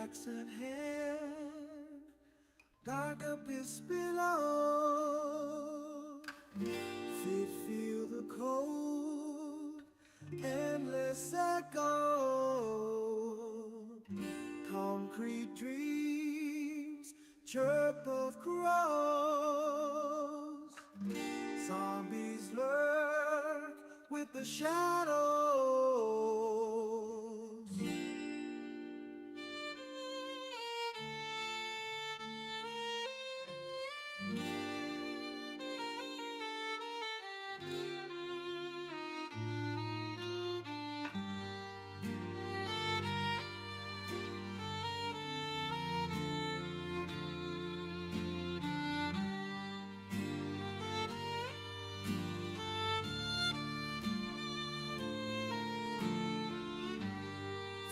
axe at hand, dark abyss below. Feet feel the cold, endless echo. Concrete dreams, chirp of crows. Zombies lurk with the shadows.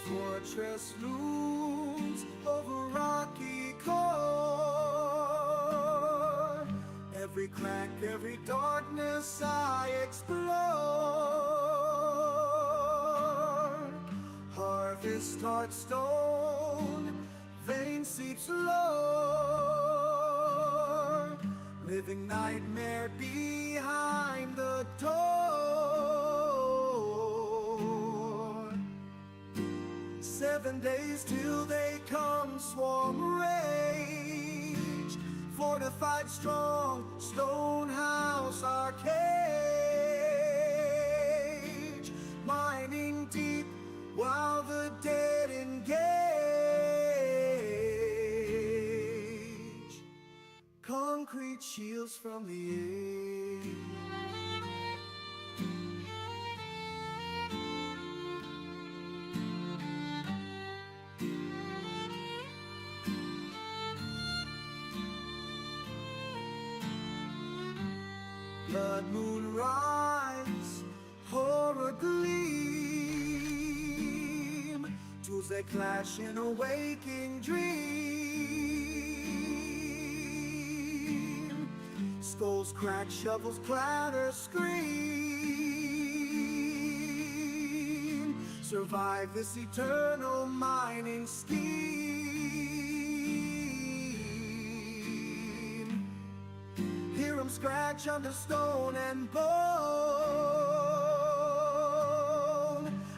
Fortress looms over rocky core. Every crack, every darkness I explore. Harvest heart stone, vein seeps low. Living nightmare behind the door. 7 days till they come, swarm rage. Fortified strong, stone house arcade. Mining deep while the dead engage. Concrete shields from the age. Blood moon rise, horror gleam. Tools that clash in a waking dream. Skulls crack, shovels clatter, scream. Survive this eternal mining scheme. Hear 'em scratch under stone and bone.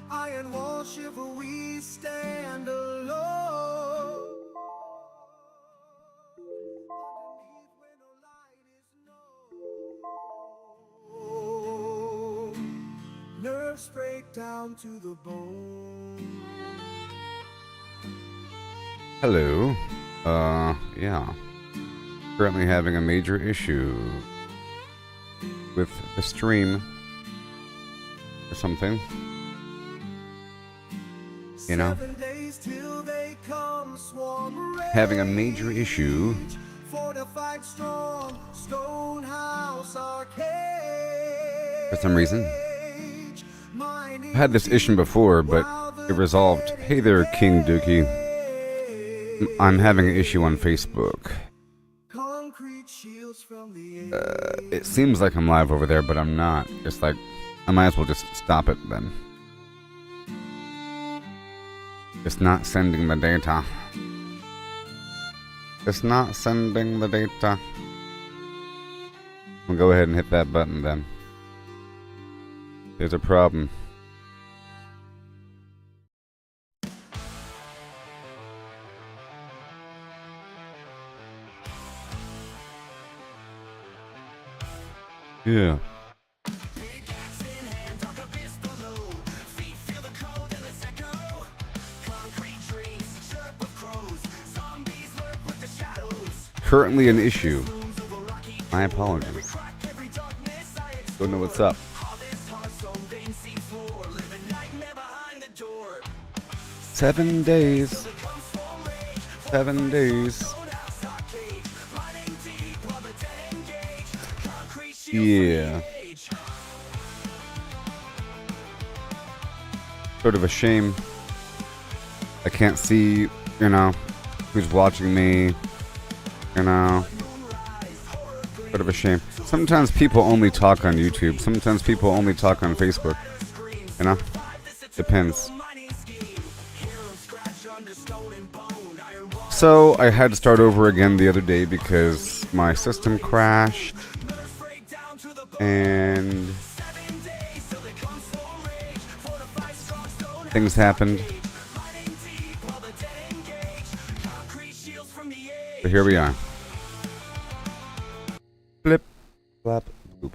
Iron wall shiver, we stand alone. Underneath where no light is known. Nerves break down to the bone. Hello. Yeah. Currently having a major issue with the stream or something. You know? Having a major issue. For some reason. I had this issue before, but it resolved. Hey there, King Dookie. I'm having an issue on Facebook. It seems like I'm live over there, but I'm not. It's like, I might as well just stop it then. It's not sending the data. It's not sending the data. We'll go ahead and hit that button then. There's a problem. Yeah. Currently an issue. My apologies. Don't know what's up. Seven days. 7 days. Yeah. Sort of a shame. I can't see, you know, who's watching me. You know. Sort of a shame. Sometimes people only talk on YouTube. Sometimes people only talk on Facebook. You know? Depends. So I had to start over again the other day because my system crashed and things happened. But here we are. Flip, flop, boop.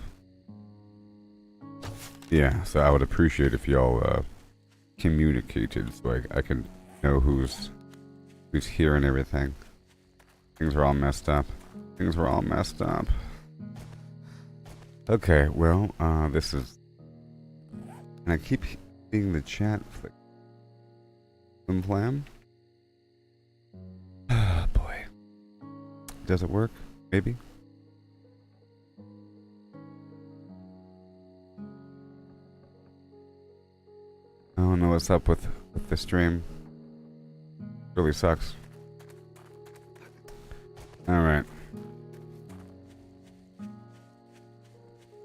Yeah, so I would appreciate if y'all communicated so I can know who's here and everything. Things are all messed up. Things are all messed up. Okay, well, this is... And I keep seeing the chat flick. Plan? Ah, boy. Does it work? Maybe? I don't know what's up with the stream. Really sucks. Alright.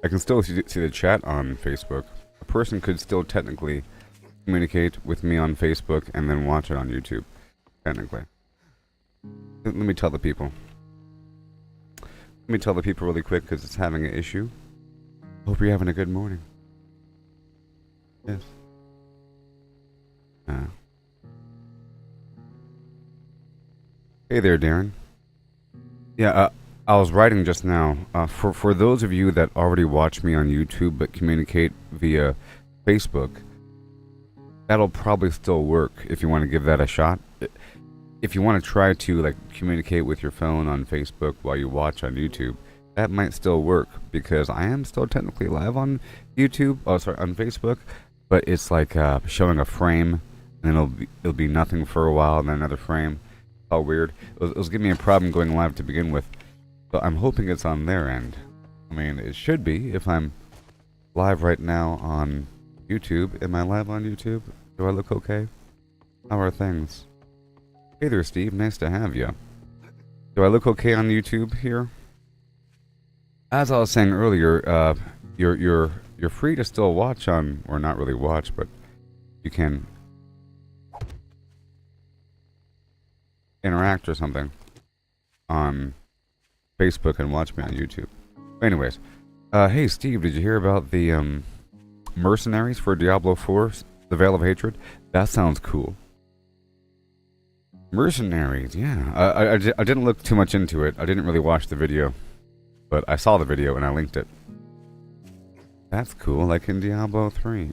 I can still see the chat on Facebook. A person could still technically communicate with me on Facebook and then watch it on YouTube. Technically. Let me tell the people. Let me tell the people really quick because it's having an issue. Hope you're having a good morning. Yes. Hey there, Darren. Yeah, I was writing just now. For those of you that already watch me on YouTube but communicate via Facebook, that'll probably still work if you want to give that a shot. If you want to try to like communicate with your phone on Facebook while you watch on YouTube, that might still work because I am still technically live on YouTube. Oh, sorry, on Facebook, but it's like showing a frame, and then it'll be nothing for a while, and then another frame. All weird. It was giving me a problem going live to begin with, but I'm hoping it's on their end. I mean, it should be if I'm live right now on YouTube. Am I live on YouTube? Do I look okay? How are things? Hey there, Steve. Nice to have you. Do I look okay on YouTube here? As I was saying earlier, you're free to still watch on, or not really watch, but you can interact or something on Facebook and watch me on YouTube. Anyways, hey Steve, did you hear about the mercenaries for Diablo 4, The Veil of Hatred? That sounds cool. Mercenaries, yeah. I didn't look too much into it. I didn't really watch the video, but I saw the video and I linked it. That's cool, like in Diablo 3.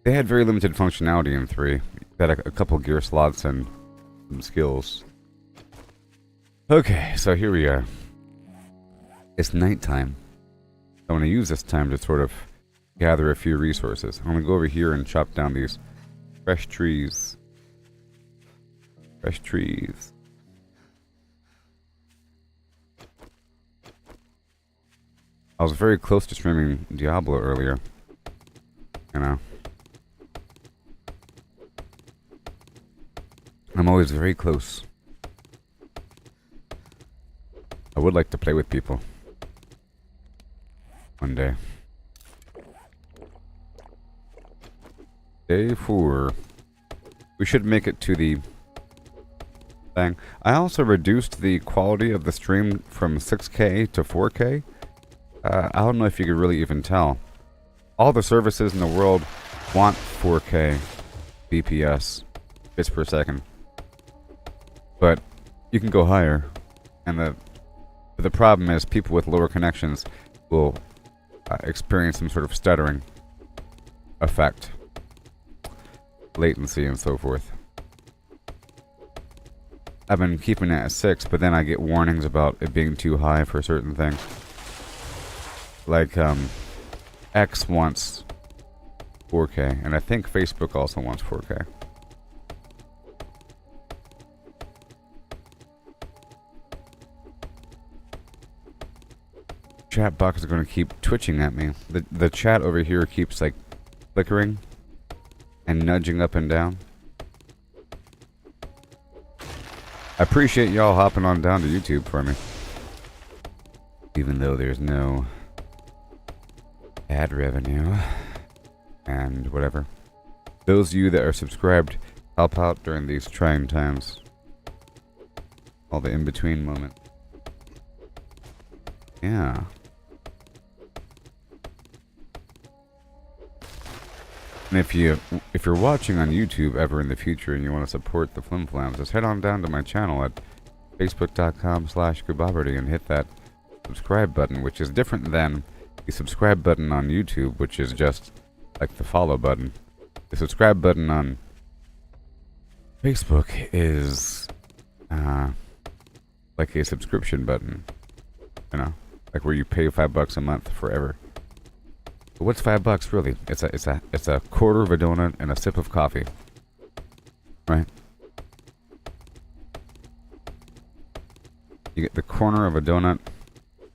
They had very limited functionality in 3. They had a couple gear slots and some skills. Okay, so here we are. It's nighttime. I want to use this time to sort of gather a few resources. I'm going to go over here and chop down these fresh trees. Fresh trees. I was very close to streaming Diablo earlier. You know. I'm always very close. I would like to play with people. One day. Day 4. We should make it to the thing. I also reduced the quality of the stream from 6K to 4K. I don't know if you could really even tell. All the services in the world want 4K BPS, bits per second. But you can go higher, and the problem is people with lower connections will experience some sort of stuttering effect, latency, and so forth. I've been keeping it at 6, but then I get warnings about it being too high for certain things. Like, X wants 4K, and I think Facebook also wants 4K. Chat box is going to keep twitching at me. The chat over here keeps, like, flickering and nudging up and down. I appreciate y'all hopping on down to YouTube for me. Even though there's no ad revenue and whatever. Those of you that are subscribed help out during these trying times. All the in-between moments. Yeah. And if you're watching on YouTube ever in the future and you want to support the Flim Flams, just head on down to my channel at facebook.com/Gooboberti and hit that subscribe button, which is different than the subscribe button on YouTube, which is just like the follow button. The subscribe button on Facebook is like a subscription button, you know, like where you pay $5 a month forever. But what's $5 really? It's a quarter of a donut and a sip of coffee, right? You get the corner of a donut.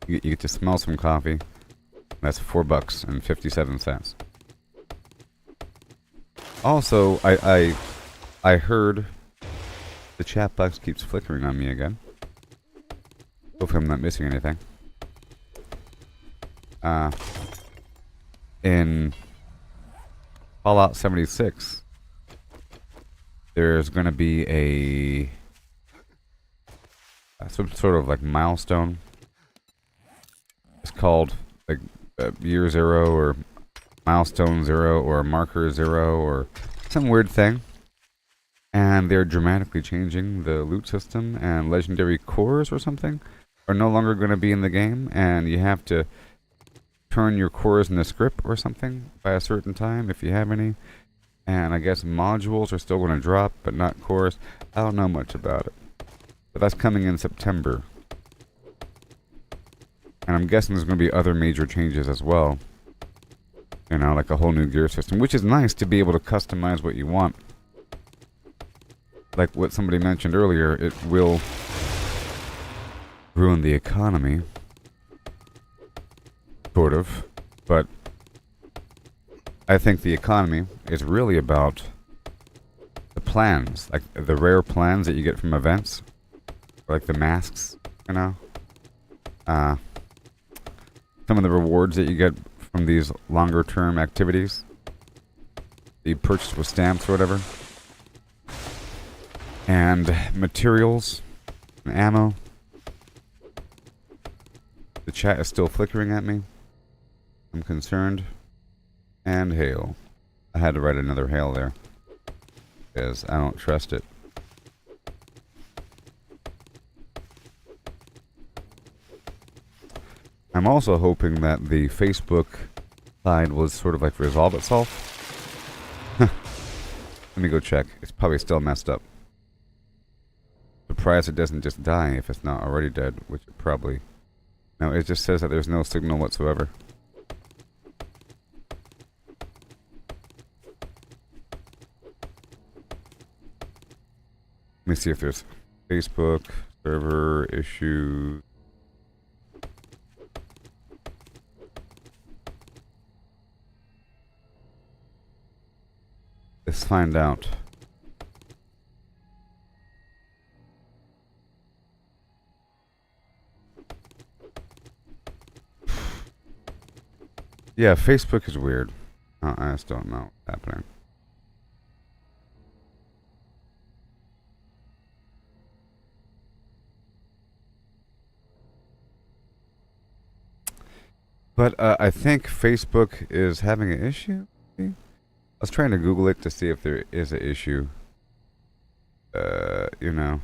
You get to smell some coffee. That's $4.57. Also, I heard the chat box keeps flickering on me again. Hopefully I'm not missing anything. In Fallout 76, there's going to be a some sort of like milestone. It's called like Year Zero or Milestone Zero or Marker Zero or some weird thing. And they're dramatically changing the loot system, and legendary cores or something are no longer going to be in the game, and you have to turn your cores into script or something by a certain time if you have any. And I guess modules are still going to drop, but not cores. I don't know much about it. But that's coming in September. And I'm guessing there's going to be other major changes as well. You know, like a whole new gear system, which is nice to be able to customize what you want. Like what somebody mentioned earlier, it will ruin the economy. Sort of. But I think the economy is really about the plans. Like the rare plans that you get from events. Like the masks, you know. Some of the rewards that you get from these longer term activities that you purchase with stamps or whatever. And materials, and ammo. The chat is still flickering at me. I'm concerned. And hail. I had to write another hail there, because I don't trust it. I'm also hoping that the Facebook side will sort of like resolve itself. Let me go check. It's probably still messed up. Surprised it doesn't just die if it's not already dead, which it probably... No, it just says that there's no signal whatsoever. Let me see if there's Facebook server issues. Let's find out. Yeah, Facebook is weird. I just don't know what's happening. But I think Facebook is having an issue. I was trying to Google it to see if there is an issue. You know.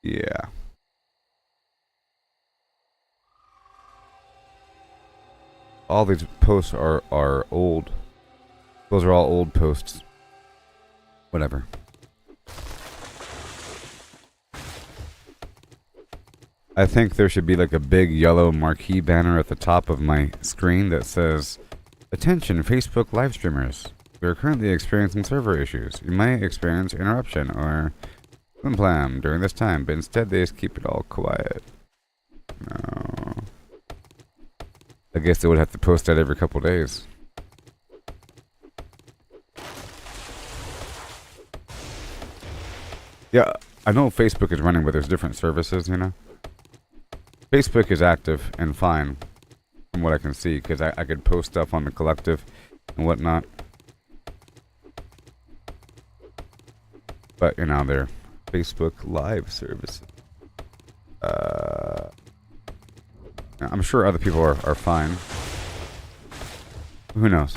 Yeah. All these posts are old. Those are all old posts. Whatever. I think there should be like a big yellow marquee banner at the top of my screen that says, "Attention Facebook live streamers. We are currently experiencing server issues. You might experience interruption or plam during this time, but instead they just keep it all quiet." No. I guess they would have to post that every couple days. Yeah, I know Facebook is running, but there's different services, you know? Facebook is active and fine, from what I can see, because I could post stuff on the collective and whatnot. But, you know, they're Facebook Live services. I'm sure other people are fine. Who knows?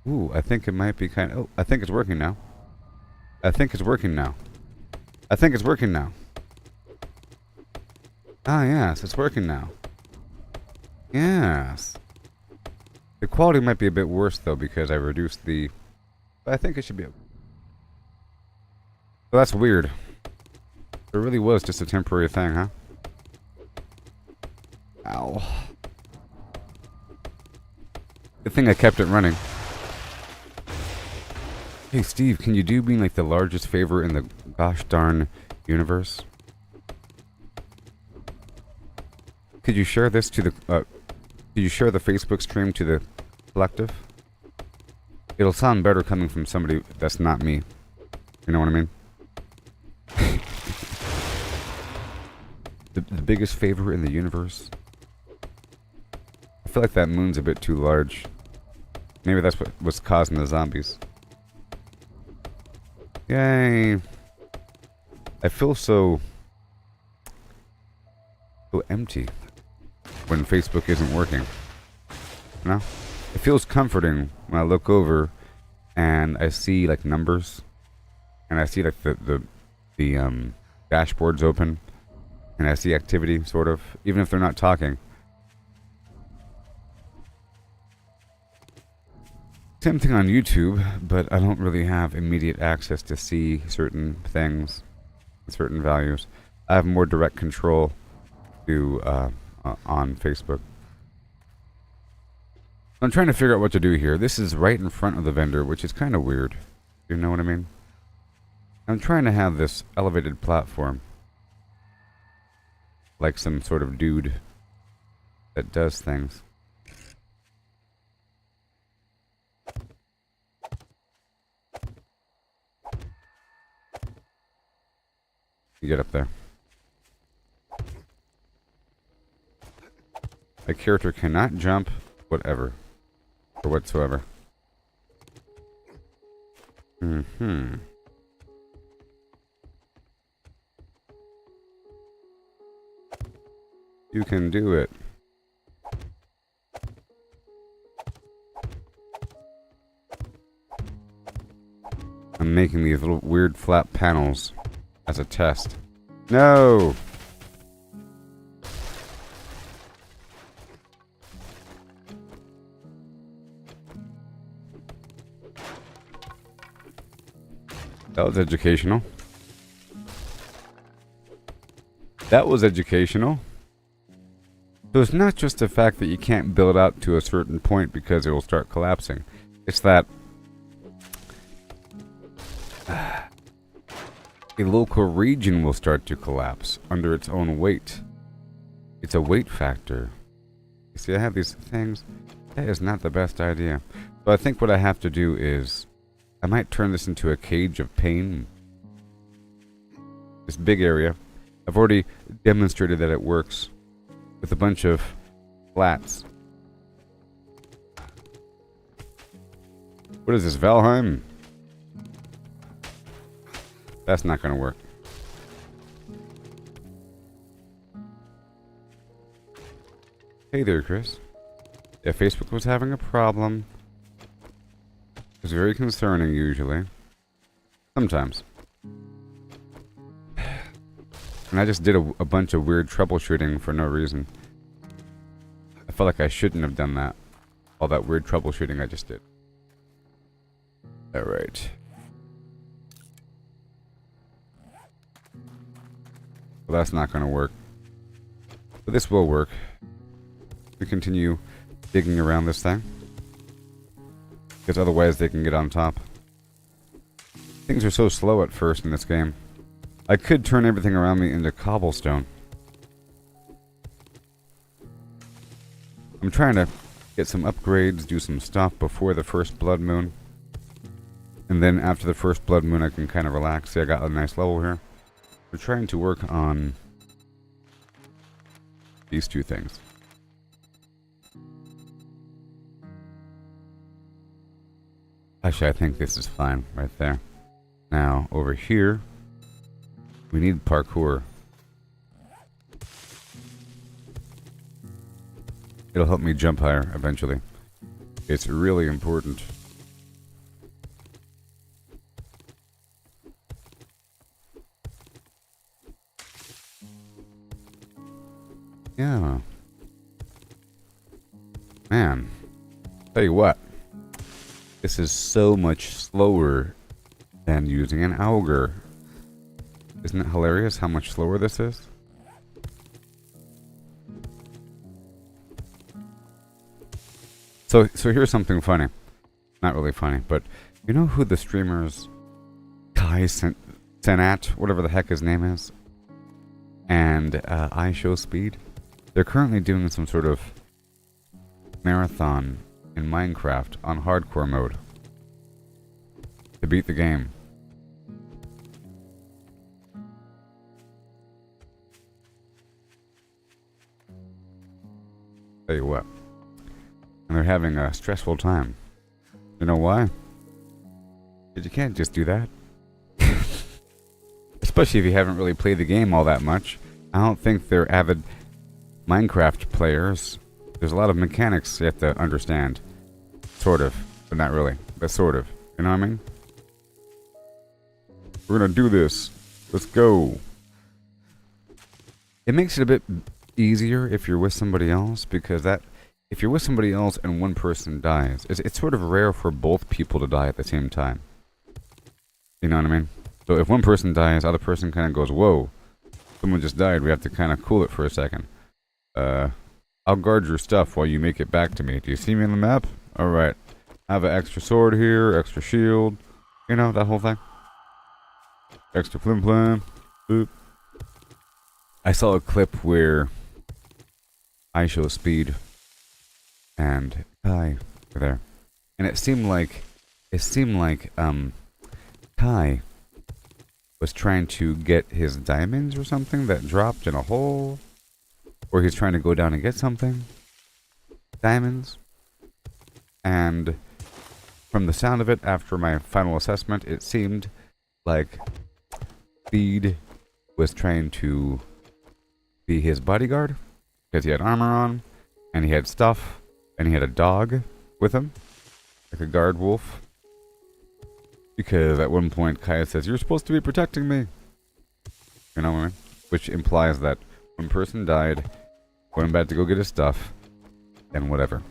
Ooh, I think it might be kind of... Oh, I think it's working now. I think it's working now. I think it's working now. Ah, yes, it's working now. Yes. The quality might be a bit worse, though, because I reduced the... But I think it should be... So that's weird. It really was just a temporary thing, huh? Ow. Good thing I kept it running. Hey Steve, can you do me like the largest favor in the gosh darn universe? Could you share this to the could you share the Facebook stream to the collective? It'll sound better coming from somebody that's not me. You know what I mean? the biggest favor in the universe? I feel like that moon's a bit too large. Maybe that's what's causing the zombies. Yay. I feel so empty when Facebook isn't working. You know? It feels comforting when I look over and I see like numbers and I see like the dashboards open and I see activity sort of, even if they're not talking. Same thing on YouTube, but I don't really have immediate access to see certain things, certain values. I have more direct control to on Facebook. I'm trying to figure out what to do here. This is right in front of the vendor, which is kind of weird. You know what I mean? I'm trying to have this elevated platform, like some sort of dude that does things. You get up there. My character cannot jump, whatever, or whatsoever. Mm-hmm. You can do it. I'm making these little weird flat panels as a test. No! That was educational. That was educational. So it's not just the fact that you can't build out to a certain point because it will start collapsing. It's that a local region will start to collapse under its own weight. It's a weight factor. You see, I have these things. That is not the best idea. So I think what I have to do is I might turn this into a cage of pain. This big area. I've already demonstrated that it works with a bunch of flats. What is this, Valheim? That's not going to work. Hey there, Chris. Yeah, Facebook was having a problem. It's very concerning, usually. Sometimes. And I just did a bunch of weird troubleshooting for no reason. I felt like I shouldn't have done that. All that weird troubleshooting I just did. Alright. Well, that's not going to work. But this will work. We continue digging around this thing. Because otherwise they can get on top. Things are so slow at first in this game. I could turn everything around me into cobblestone. I'm trying to get some upgrades, do some stuff before the first blood moon. And then after the first blood moon, I can kind of relax. See, I got a nice level here. We're trying to work on these two things. Actually, I think this is fine right there. Now, over here, we need parkour. It'll help me jump higher eventually. It's really important. Yeah. Man. Tell you what. This is so much slower than using an auger. Isn't it hilarious how much slower this is? So here's something funny. Not really funny, but you know who the streamers Kai Senat, whatever the heck his name is, and iShowSpeed? They're currently doing some sort of marathon in Minecraft on hardcore mode to beat the game. Tell you what. And they're having a stressful time. You know why? Because you can't just do that. Especially if you haven't really played the game all that much. I don't think they're avid Minecraft players. There's a lot of mechanics you have to understand. Sort of. But not really. But sort of. You know what I mean? We're gonna do this. Let's go. It makes it a bit easier if you're with somebody else, because that... If you're with somebody else and one person dies, it's sort of rare for both people to die at the same time. You know what I mean? So if one person dies, the other person kind of goes, whoa, someone just died, we have to kind of cool it for a second. I'll guard your stuff while you make it back to me. Do you see me on the map? Alright. I have an extra sword here, extra shield. You know, that whole thing. Extra flim flam. Boop. I saw a clip where iShowSpeed and Kai were there, and it seemed like Kai was trying to get his diamonds or something that dropped in a hole, or he's trying to go down and get something, diamonds. And from the sound of it, after my final assessment, it seemed like Speed was trying to be his bodyguard because he had armor on and he had stuff. And he had a dog with him, like a guard wolf. Because at one point, Kaya says, "You're supposed to be protecting me." You know what I mean? Which implies that one person died, went back to go get his stuff, and whatever.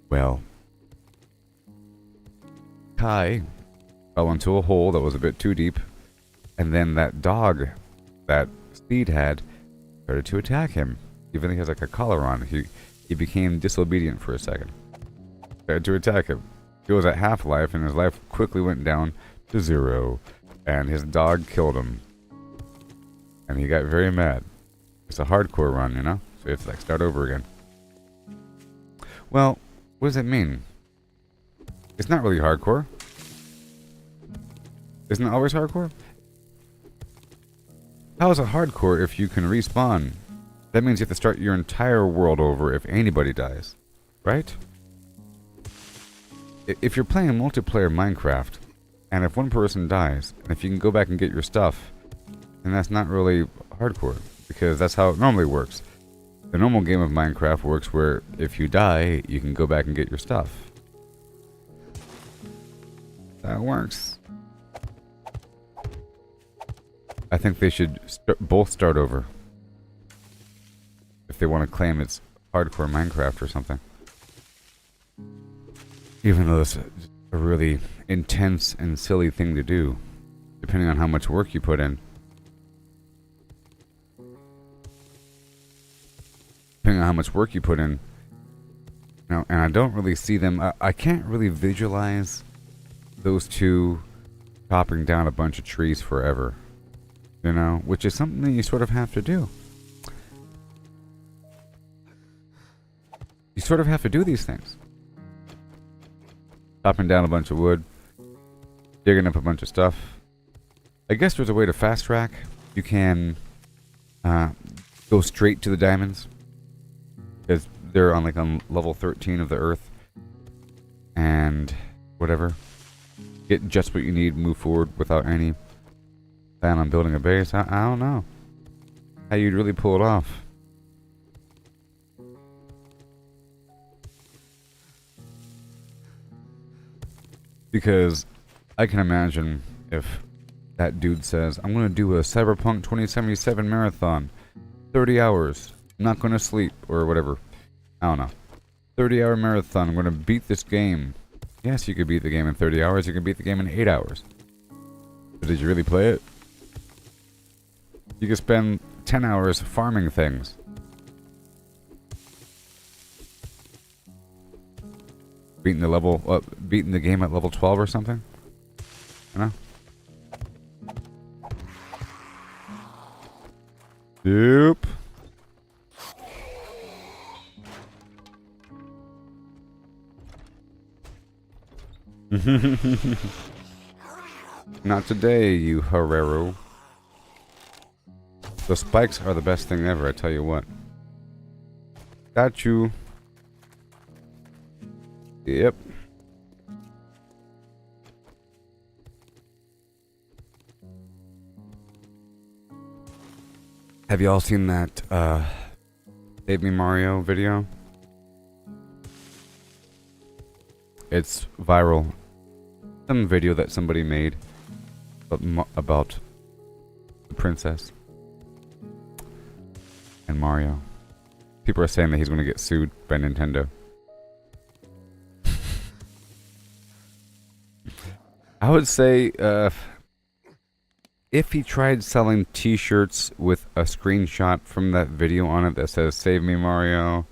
Well, Kai fell into a hole that was a bit too deep, and then that dog that Speed had started to attack him. Even though he has like a collar on, he became disobedient for a second. Tried to attack him. He was at half-life, and his life quickly went down to 0. And his dog killed him. And he got very mad. It's a hardcore run, you know? So you have to like start over again. Well, what does it mean? It's not really hardcore. Isn't it always hardcore? How is it hardcore if you can respawn? That means you have to start your entire world over if anybody dies, right? If you're playing multiplayer Minecraft, and if one person dies, and if you can go back and get your stuff, then that's not really hardcore, because that's how it normally works. The normal game of Minecraft works where if you die, you can go back and get your stuff. That works. I think they should both start over. If they want to claim it's hardcore Minecraft or something. Even though it's a really intense and silly thing to do, depending on how much work you put in. Depending on how much work you put in. Now, and I don't really see them, I can't really visualize those two chopping down a bunch of trees forever. You know, which is something that you sort of have to do. You sort of have to do these things. Chopping down a bunch of wood, digging up a bunch of stuff. I guess there's a way to fast track. You can go straight to the diamonds, because they're on like on level 13 of the earth, and whatever. Get just what you need, move forward without any plan on building a base. I don't know how you'd really pull it off. Because I can imagine if that dude says, I'm going to do a Cyberpunk 2077 marathon, 30 hours, not going to sleep, or whatever. I don't know. 30-hour marathon, I'm going to beat this game. Yes, you could beat the game in 30 hours. You can beat the game in 8 hours. But did you really play it? You could spend 10 hours farming things. Beating the game at level 12 or something? You know? Nope. Not today, you Herrero. The spikes are the best thing ever, I tell you what. Got you. Yep. Have you all seen that Save Me Mario video? It's viral. Some video that somebody made about the princess and Mario. People are saying that he's going to get sued by Nintendo. I would say if he tried selling t-shirts with a screenshot from that video on it that says Save Me Mario,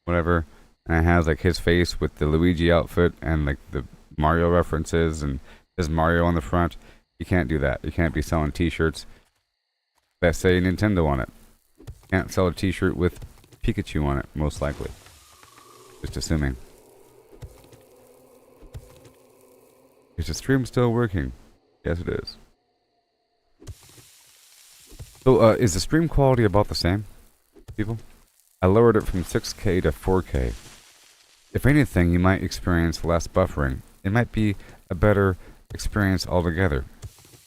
whatever, and it has like his face with the Luigi outfit and like the Mario references and there's Mario on the front, you can't do that. You can't be selling t-shirts that say Nintendo on it. You can't sell a t-shirt with Pikachu on it, most likely. Just assuming. Is the stream still working? Yes, it is. So, is the stream quality about the same, people? I lowered it from 6K to 4K. If anything, you might experience less buffering. It might be a better experience altogether,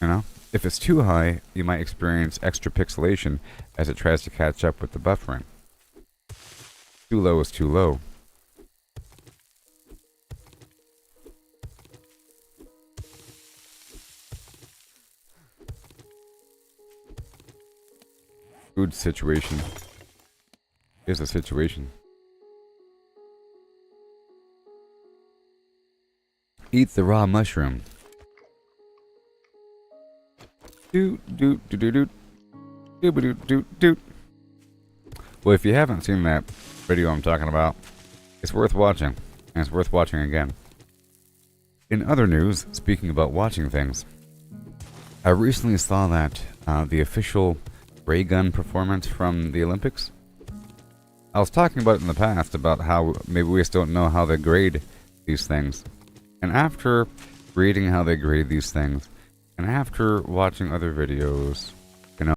you know? If it's too high, you might experience extra pixelation as it tries to catch up with the buffering. Too low is too low. Food situation. Here's the situation. Eat the raw mushroom. Well, if you haven't seen that video I'm talking about, it's worth watching, and it's worth watching again. In other news, speaking about watching things, I recently saw that the official ray gun performance from the Olympics. I was talking about it in the past about how maybe we just don't know how they grade these things. And after reading how they grade these things, and after watching other videos,